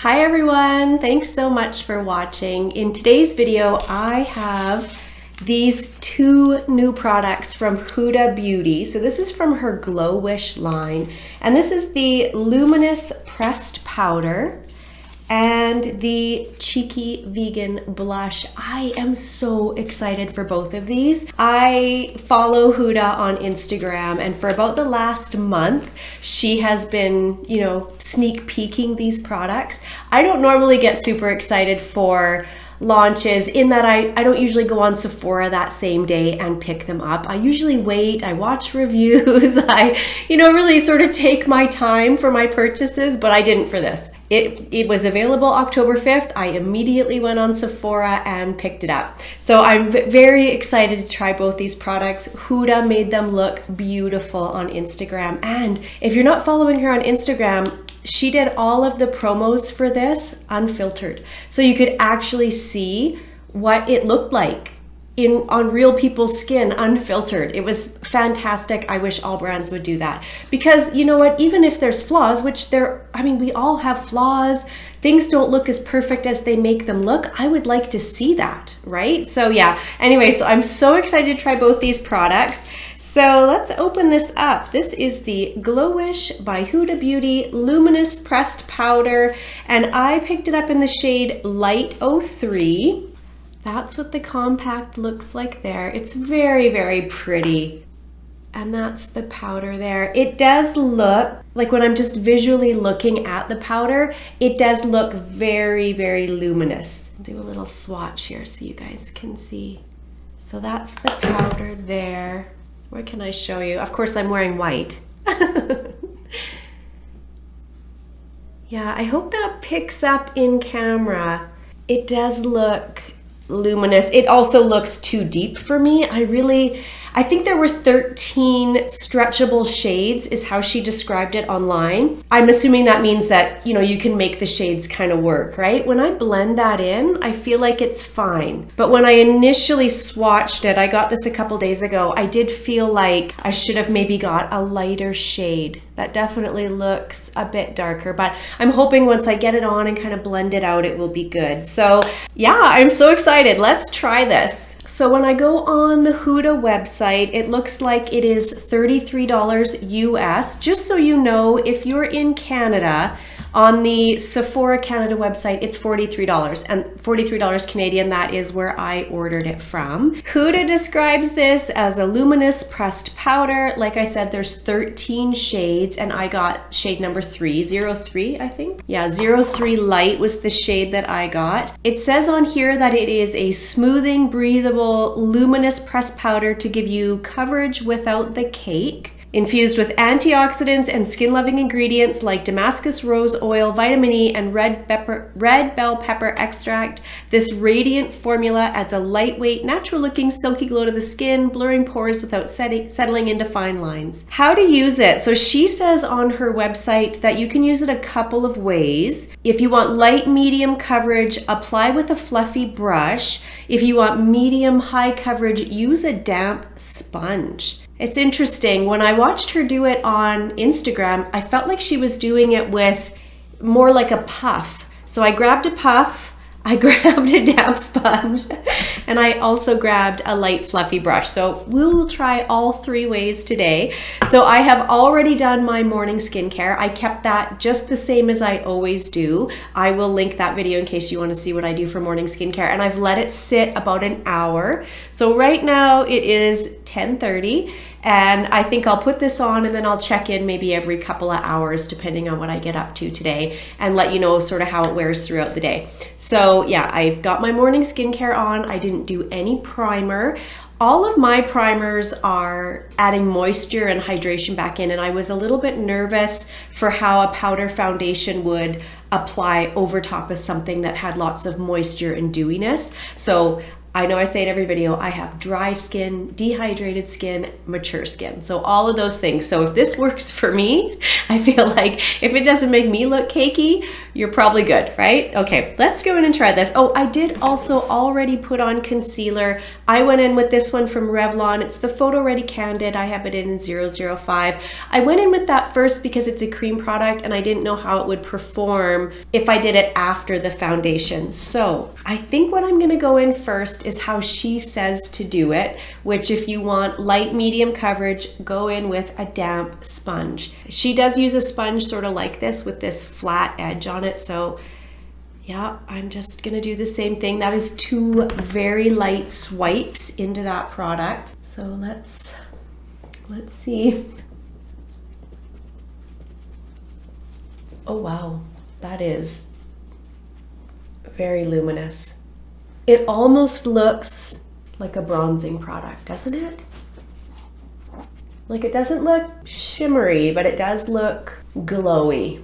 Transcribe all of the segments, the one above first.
Hi everyone, thanks so much for watching. In today's video, I have these two new products from Huda Beauty. So this is from her Glowish line, and this is the Luminous Pressed Powder and the Cheeky Vegan Blush. I am so excited for both of these. I follow Huda on Instagram, and for about the last month, she has been, sneak peeking these products. I don't normally get super excited for launches in that I don't usually go on Sephora that same day and pick them up. I usually wait, I watch reviews, I really sort of take my time for my purchases, but I didn't for this. It was available October 5th. I immediately went on Sephora and picked it up. So I'm very excited to try both these products. Huda made them look beautiful on Instagram. And if you're not following her on Instagram, she did all of the promos for this unfiltered. So you could actually see what it looked like on real people's skin, unfiltered. It was fantastic. I wish all brands would do that. Because you know what, even if there's flaws, which we all have flaws, things don't look as perfect as they make them look. I would like to see that, right? So yeah, anyway, so I'm so excited to try both these products. So let's open this up. This is the Glowish by Huda Beauty Luminous Pressed Powder, and I picked it up in the shade Light 03. That's what the compact looks like there. It's very, very pretty. And that's the powder there. It does look, like when I'm just visually looking at the powder, it does look very, very luminous. I'll do a little swatch here so you guys can see. So that's the powder there. Where can I show you? Of course, I'm wearing white. Yeah, I hope that picks up in camera. It does look luminous. It also looks too deep for me. I think there were 13 stretchable shades is how she described it online. I'm assuming that means that, you can make the shades kind of work, right? When I blend that in, I feel like it's fine. But when I initially swatched it, I got this a couple days ago, I did feel like I should have maybe got a lighter shade. That definitely looks a bit darker, but I'm hoping once I get it on and kind of blend it out, it will be good. So yeah, I'm so excited. Let's try this. So when I go on the Huda website, it looks like it is $33 US. Just so you know, if you're in Canada, on the Sephora Canada website, it's $43, and $43 Canadian, that is where I ordered it from. Huda describes this as a luminous pressed powder. Like I said, there's 13 shades, and I got shade number 03, I think. Yeah, 03 Light was the shade that I got. It says on here that it is a smoothing, breathable, luminous pressed powder to give you coverage without the cake. Infused with antioxidants and skin-loving ingredients like Damascus rose oil, vitamin E, and red bell pepper extract, this radiant formula adds a lightweight, natural-looking, silky glow to the skin, blurring pores without settling into fine lines. How to use it? So she says on her website that you can use it a couple of ways. If you want light, medium coverage, apply with a fluffy brush. If you want medium, high coverage, use a damp sponge. It's interesting, when I watched her do it on Instagram, I felt like she was doing it with more like a puff. So I grabbed a puff, I grabbed a damp sponge, and I also grabbed a light fluffy brush. So we'll try all three ways today. So I have already done my morning skincare. I kept that just the same as I always do. I will link that video in case you want to see what I do for morning skincare. And I've let it sit about an hour. So right now it is 10:30. And I think I'll put this on and then I'll check in maybe every couple of hours depending on what I get up to today and let you know sort of how it wears throughout the day. So yeah, I've got my morning skincare on. I didn't do any primer. All of my primers are adding moisture and hydration back in, and I was a little bit nervous for how a powder foundation would apply over top of something that had lots of moisture and dewiness. So I know I say in every video, I have dry skin, dehydrated skin, mature skin. So all of those things. So if this works for me, I feel like if it doesn't make me look cakey, you're probably good, right? Okay, let's go in and try this. Oh, I did also already put on concealer. I went in with this one from Revlon. It's the Photo Ready Candid. I have it in 005. I went in with that first because it's a cream product and I didn't know how it would perform if I did it after the foundation. So I think what I'm gonna go in first is how she says to do it, which if you want light medium coverage, go in with a damp sponge. She does use a sponge sort of like this with this flat edge on it. So yeah, I'm just gonna do the same thing. That is 2 very light swipes into that product. So let's see. Oh wow, that is very luminous. It almost looks like a bronzing product, doesn't it? Like it doesn't look shimmery, but it does look glowy.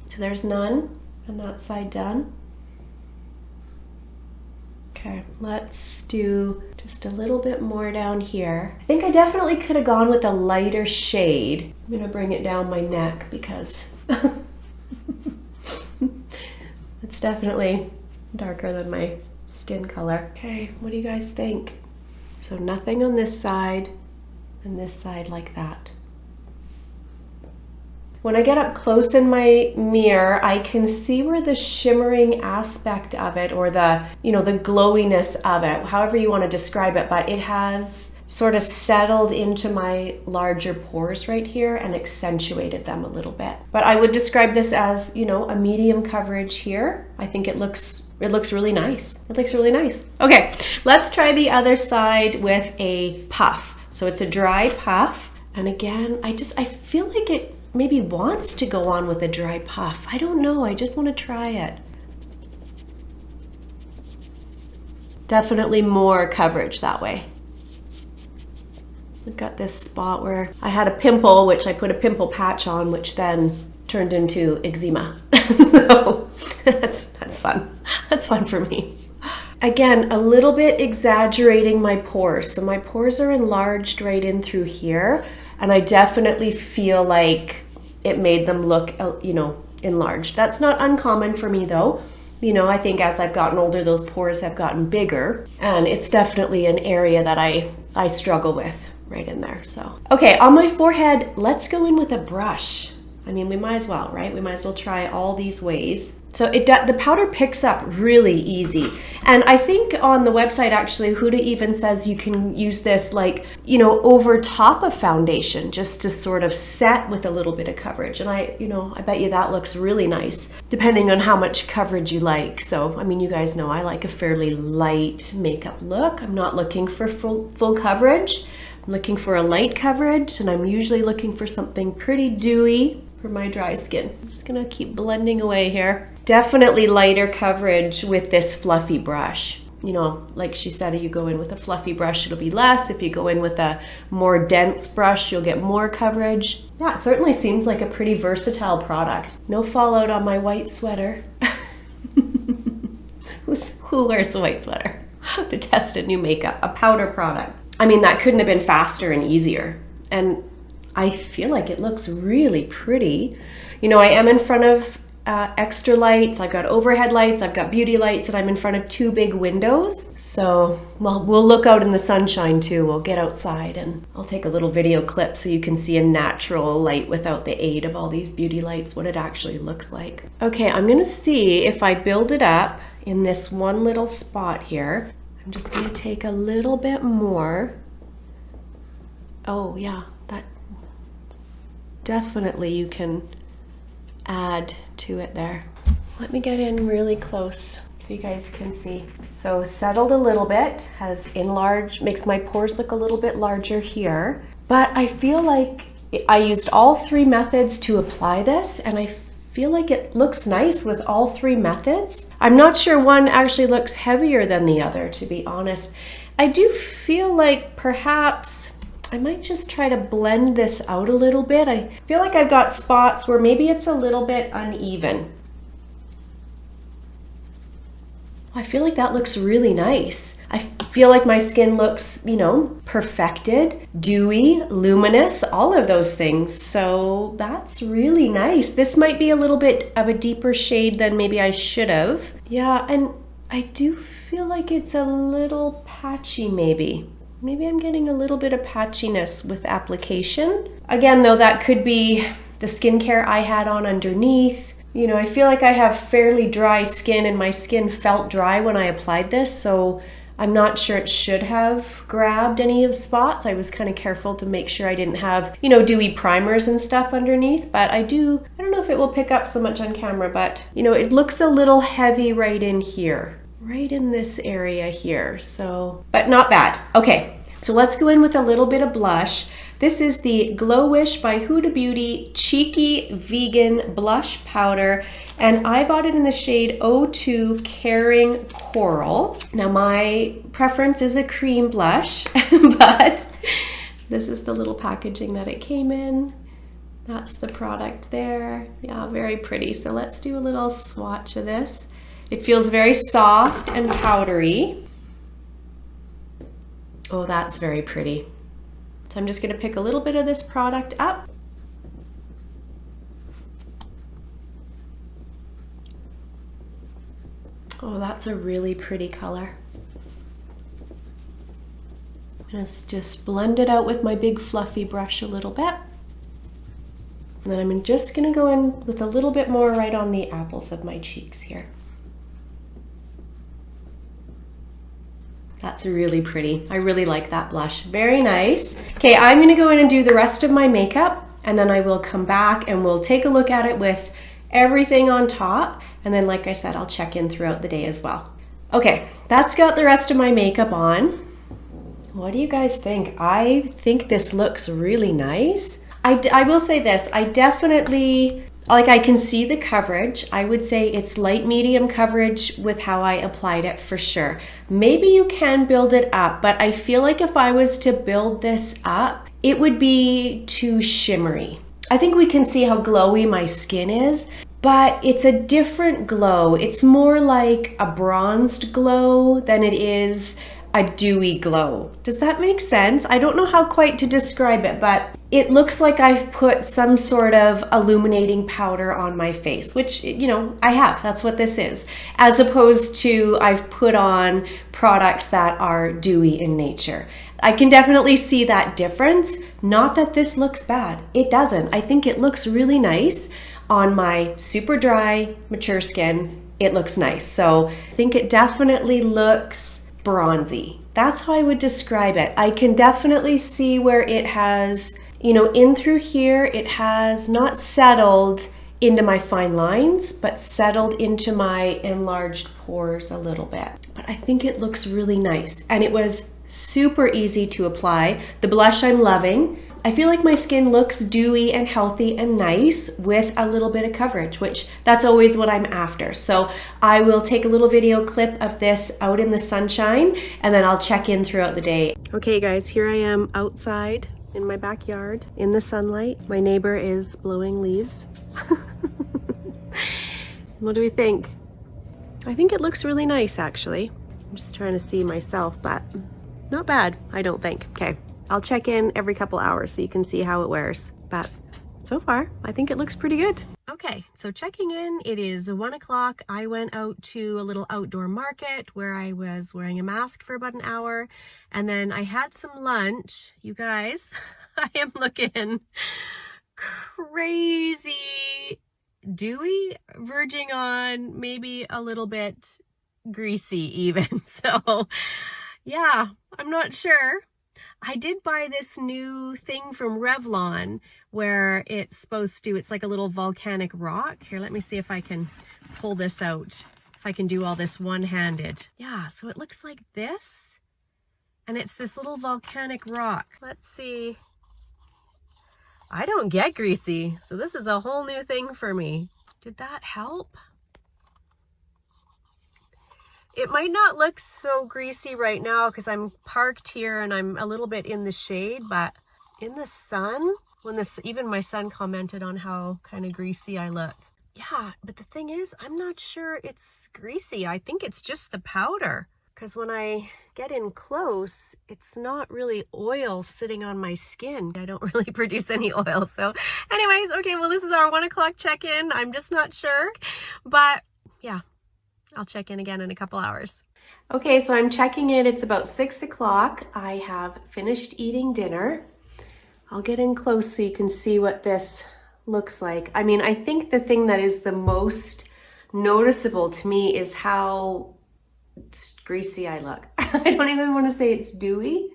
So there's none on that side done. Okay, let's do just a little bit more down here. I think I definitely could have gone with a lighter shade. I'm gonna bring it down my neck because it's definitely darker than my skin color. Okay, what do you guys think? So nothing on this side and this side like that. When I get up close in my mirror, I can see where the shimmering aspect of it, or the, you know, the glowiness of it, however you want to describe it, but it has sort of settled into my larger pores right here and accentuated them a little bit. But I would describe this as, you know, a medium coverage here. I think it looks really nice. It looks really nice. Okay, let's try the other side with a puff. So it's a dry puff. And again, I feel like it maybe wants to go on with a dry puff. I don't know, I just want to try it. Definitely more coverage that way. I've got this spot where I had a pimple, which I put a pimple patch on, which then turned into eczema. So that's fun. That's fun for me. Again, a little bit exaggerating my pores. So my pores are enlarged right in through here. And I definitely feel like it made them look, you know, enlarged. That's not uncommon for me though. You know, I think as I've gotten older, those pores have gotten bigger. And it's definitely an area that I struggle with right in there. So, okay, on my forehead, let's go in with a brush. I mean, we might as well, right? We might as well try all these ways. So the powder picks up really easy. And I think on the website, actually, Huda even says you can use this like, you know, over top of foundation just to sort of set with a little bit of coverage. And I bet you that looks really nice, depending on how much coverage you like. So, I mean, you guys know I like a fairly light makeup look. I'm not looking for full coverage. I'm looking for a light coverage, and I'm usually looking for something pretty dewy for my dry skin. I'm just gonna keep blending away here. Definitely lighter coverage with this fluffy brush. You know, like she said, if you go in with a fluffy brush, it'll be less. If you go in with a more dense brush, you'll get more coverage. Yeah, it certainly seems like a pretty versatile product. No fallout on my white sweater. Who wears a white sweater to test a new makeup, a powder product? I mean, that couldn't have been faster and easier. And I feel like it looks really pretty. You know, I am in front of extra lights. I've got overhead lights, I've got beauty lights, and I'm in front of 2 big windows. So, well, we'll look out in the sunshine too. We'll get outside and I'll take a little video clip so you can see a natural light without the aid of all these beauty lights, what it actually looks like. Okay, I'm gonna see if I build it up in this one little spot here. I'm just gonna take a little bit more. Oh yeah, that definitely you can add to it there. Let me get in really close so you guys can see. So settled a little bit, has enlarged, makes my pores look a little bit larger here. But I feel like I used all 3 methods to apply this, and I feel like it looks nice with all 3 methods. I'm not sure one actually looks heavier than the other, to be honest. I do feel like perhaps I might just try to blend this out a little bit. I feel like I've got spots where maybe it's a little bit uneven. I feel like that looks really nice. I feel like my skin looks, you know, perfected, dewy, luminous, all of those things. So that's really nice. This might be a little bit of a deeper shade than maybe I should have. Yeah, and I do feel like it's a little patchy maybe. Maybe I'm getting a little bit of patchiness with application. Again, though, that could be the skincare I had on underneath. You know, I feel like I have fairly dry skin and my skin felt dry when I applied this, so I'm not sure it should have grabbed any of spots. I was kind of careful to make sure I didn't have, you know, dewy primers and stuff underneath, but I don't know if it will pick up so much on camera, but you know, it looks a little heavy right in here, right in this area here. So, but not bad. Okay, so let's go in with a little bit of blush. This is the Glowish by Huda Beauty Cheeky Vegan Blush Powder, and I bought it in the shade 02 Caring Coral. Now my preference is a cream blush, but this is the little packaging that it came in. That's the product there. Yeah, very pretty. So let's do a little swatch of this. It feels very soft and powdery. Oh, that's very pretty. So I'm just going to pick a little bit of this product up. Oh, that's a really pretty color. I'm going to just blend it out with my big fluffy brush a little bit. And then I'm just going to go in with a little bit more right on the apples of my cheeks here. That's really pretty. I really like that blush. Very nice. Okay, I'm gonna go in and do the rest of my makeup, and then I will come back and we'll take a look at it with everything on top. And then, like I said, I'll check in throughout the day as well. Okay, that's got the rest of my makeup on. What do you guys think? I think this looks really nice. I will say this, I definitely, like, I can see the coverage. I would say it's light medium coverage with how I applied it for sure. Maybe you can build it up, but I feel like if I was to build this up, it would be too shimmery. I think we can see how glowy my skin is, but it's a different glow. It's more like a bronzed glow than it is a dewy glow. Does that make sense? I don't know how quite to describe it, but it looks like I've put some sort of illuminating powder on my face, which, you know, I have. That's what this is. As opposed to I've put on products that are dewy in nature. I can definitely see that difference. Not that this looks bad. It doesn't. I think it looks really nice on my super dry, mature skin. It looks nice. So I think it definitely looks bronzy. That's how I would describe it. I can definitely see where it has, you know, in through here, it has not settled into my fine lines, but settled into my enlarged pores a little bit. But I think it looks really nice, and it was super easy to apply. The blush I'm loving. I feel like my skin looks dewy and healthy and nice with a little bit of coverage, which that's always what I'm after. So I will take a little video clip of this out in the sunshine, and then I'll check in throughout the day. Okay guys, here I am outside in my backyard in the sunlight. My neighbor is blowing leaves. What do we think? I think it looks really nice actually. I'm just trying to see myself, but not bad, I don't think. Okay. I'll check in every couple hours so you can see how it wears, but so far I think it looks pretty good. Okay, so checking in, it is 1 o'clock. I went out to a little outdoor market where I was wearing a mask for about an hour, and then I had some lunch. You guys, I am looking crazy dewy, verging on maybe a little bit greasy even. So yeah, I'm not sure. I did buy this new thing from Revlon where it's supposed to, it's like a little volcanic rock. Here, let me see if I can pull this out. If I can do all this one-handed. Yeah, so it looks like this. And it's this little volcanic rock. Let's see. I don't get greasy, so this is a whole new thing for me. Did that help? It might not look so greasy right now because I'm parked here and I'm a little bit in the shade, but in the sun, when this, even my son commented on how kind of greasy I look. Yeah, but the thing is, I'm not sure it's greasy. I think it's just the powder, because when I get in close, it's not really oil sitting on my skin. I don't really produce any oil. So anyways, okay, well, this is our 1 o'clock check-in. I'm just not sure, but yeah, I'll check in again in a couple hours. Okay, so I'm checking in. It's about 6 o'clock. I have finished eating dinner. I'll get in close so you can see what this looks like. I mean, I think the thing that is the most noticeable to me is how greasy I look. I don't even want to say it's dewy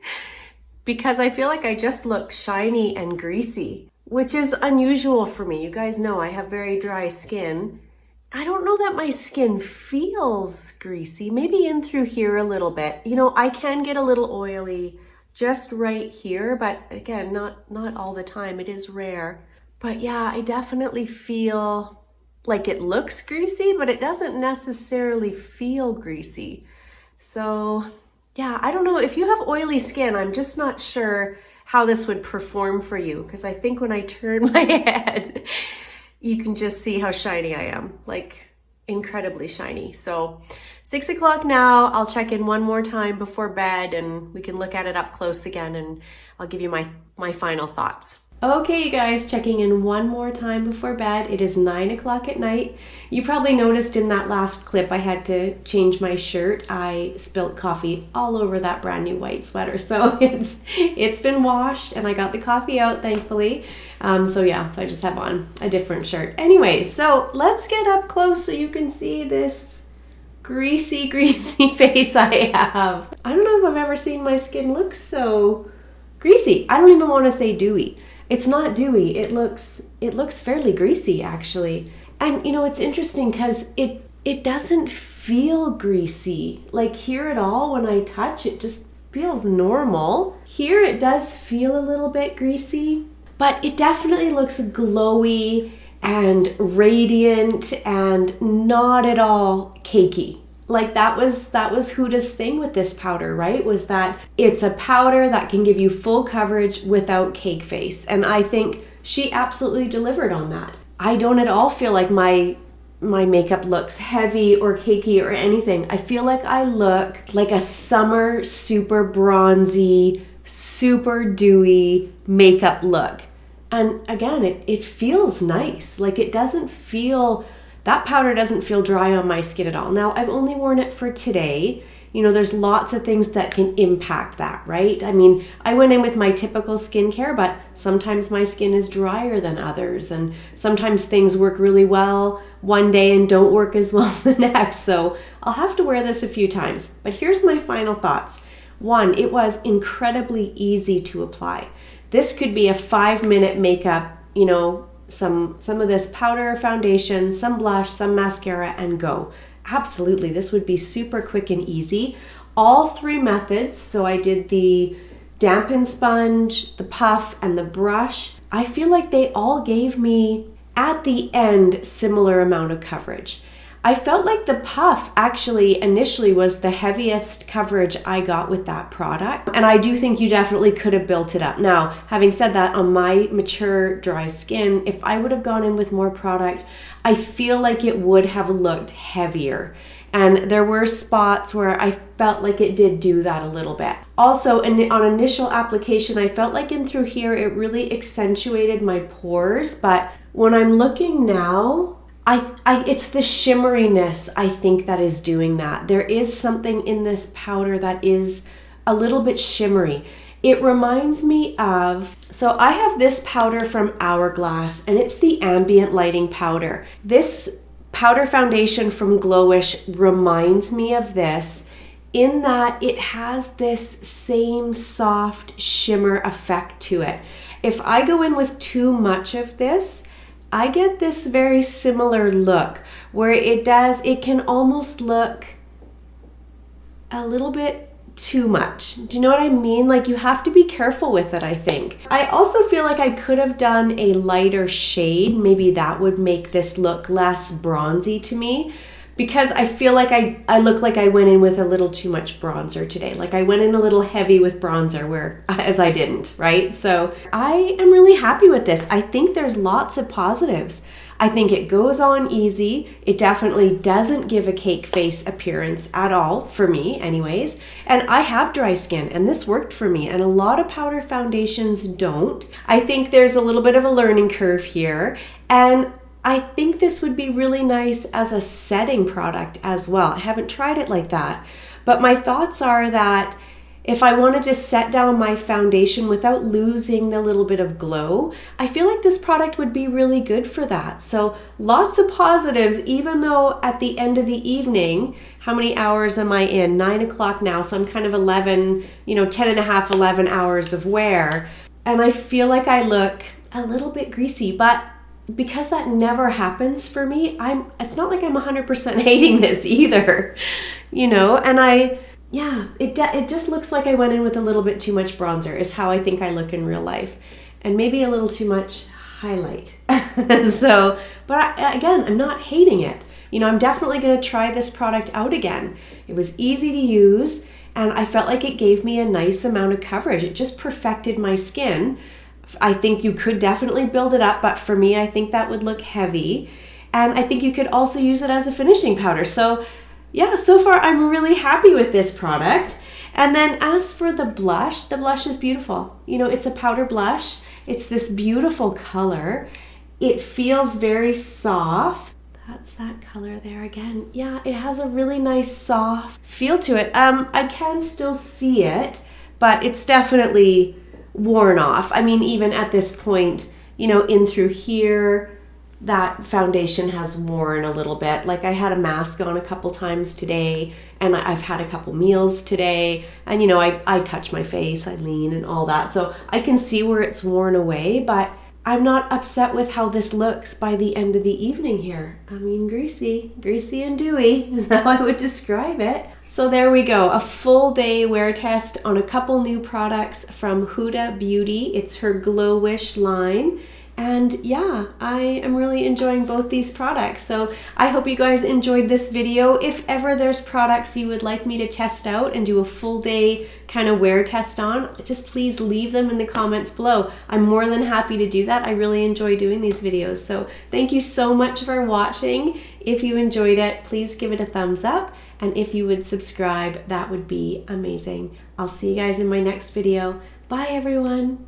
because I feel like I just look shiny and greasy, which is unusual for me. You guys know I have very dry skin. I don't know that my skin feels greasy, maybe in through here a little bit. You know, I can get a little oily just right here, but again, not all the time. It is rare. But yeah, I definitely feel like it looks greasy, but it doesn't necessarily feel greasy. So yeah, I don't know. If you have oily skin, I'm just not sure how this would perform for you, because I think when I turn my head, you can just see how shiny I am, like incredibly shiny. So 6 o'clock now. I'll check in one more time before bed and we can look at it up close again and I'll give you my final thoughts. Okay, you guys, checking in one more time before bed. It is 9 o'clock at night. You probably noticed in that last clip I had to change my shirt. I spilt coffee all over that brand new white sweater. So it's been washed and I got the coffee out, thankfully. So I just have on a different shirt. Anyway, so let's get up close so you can see this greasy face I have. I don't know if I've ever seen my skin look so greasy. I don't even want to say dewy. It's not dewy. It looks fairly greasy, actually. And you know, it's interesting because it doesn't feel greasy. Like here at all, when I touch, it just feels normal. Here it does feel a little bit greasy, but it definitely looks glowy and radiant and not at all cakey. Like that was Huda's thing with this powder, right? Was that it's a powder that can give you full coverage without cake face. And I think she absolutely delivered on that. I don't at all feel like my makeup looks heavy or cakey or anything. I feel like I look like a summer super bronzy, super dewy makeup look. And again, it feels nice. Like it doesn't feel, that powder doesn't feel dry on my skin at all. Now, I've only worn it for today. You know, there's lots of things that can impact that, right? I mean, I went in with my typical skincare, but sometimes my skin is drier than others. And sometimes things work really well one day and don't work as well the next. So I'll have to wear this a few times. But here's my final thoughts. One, it was incredibly easy to apply. This could be a 5-minute makeup, you know, some of this powder, foundation, some blush, some mascara, and go. Absolutely, this would be super quick and easy. All 3 methods, so I did the dampen sponge, the puff, and the brush. I feel like they all gave me, at the end, similar amount of coverage. I felt like the puff actually initially was the heaviest coverage I got with that product. And I do think you definitely could have built it up. Now, having said that, on my mature, dry skin, if I would have gone in with more product, I feel like it would have looked heavier. And there were spots where I felt like it did do that a little bit. Also, on initial application, I felt like in through here, it really accentuated my pores. But when I'm looking now, it's the shimmeriness, I think, that is doing that. There is something in this powder that is a little bit shimmery. It reminds me of, so I have this powder from Hourglass, and it's the ambient lighting powder. This powder foundation from Glowish reminds me of this in that it has this same soft shimmer effect to it. If I go in with too much of this, I get this very similar look where it can almost look a little bit too much. Do you know what I mean? Like you have to be careful with it, I think. I also feel like I could have done a lighter shade. Maybe that would make this look less bronzy to me, because I feel like I look like I went in with a little too much bronzer today. Like I went in a little heavy with bronzer, whereas I didn't, right? So I am really happy with this. I think there's lots of positives. I think it goes on easy. It definitely doesn't give a cake face appearance at all, for me anyways. And I have dry skin, and this worked for me, and a lot of powder foundations don't. I think there's a little bit of a learning curve here, and I think this would be really nice as a setting product as well. I haven't tried it like that, but my thoughts are that if I wanted to set down my foundation without losing the little bit of glow, I feel like this product would be really good for that. So lots of positives, even though at the end of the evening, how many hours am I in? 9 o'clock now, so I'm kind of 11, 10 and a half, 11 hours of wear. And I feel like I look a little bit greasy, but because that never happens for me, it's not like I'm 100% hating this either, and it just looks like I went in with a little bit too much bronzer is how I think I look in real life, and maybe a little too much highlight. Again, I'm not hating it. I'm definitely going to try this product out again. It was easy to use, and I felt like it gave me a nice amount of coverage. It just perfected my skin. I think you could definitely build it up, but for me, I think that would look heavy. And I think you could also use it as a finishing powder. So yeah, so far I'm really happy with this product. And then as for the blush is beautiful. It's a powder blush. It's this beautiful color. It feels very soft. That's that color there again. Yeah, it has a really nice soft feel to it. I can still see it, but it's definitely worn off. I mean, even at this point, in through here, that foundation has worn a little bit. Like I had a mask on a couple times today, and I've had a couple meals today, and I touch my face, I lean and all that, so I can see where it's worn away, but I'm not upset with how this looks by the end of the evening here. I mean, greasy and dewy is how I would describe it. So there we go, a full day wear test on a couple new products from Huda Beauty. It's her Glowish line. And yeah, I am really enjoying both these products. So I hope you guys enjoyed this video. If ever there's products you would like me to test out and do a full day kind of wear test on, just please leave them in the comments below. I'm more than happy to do that. I really enjoy doing these videos. So thank you so much for watching. If you enjoyed it, please give it a thumbs up. And if you would subscribe, that would be amazing. I'll see you guys in my next video. Bye everyone.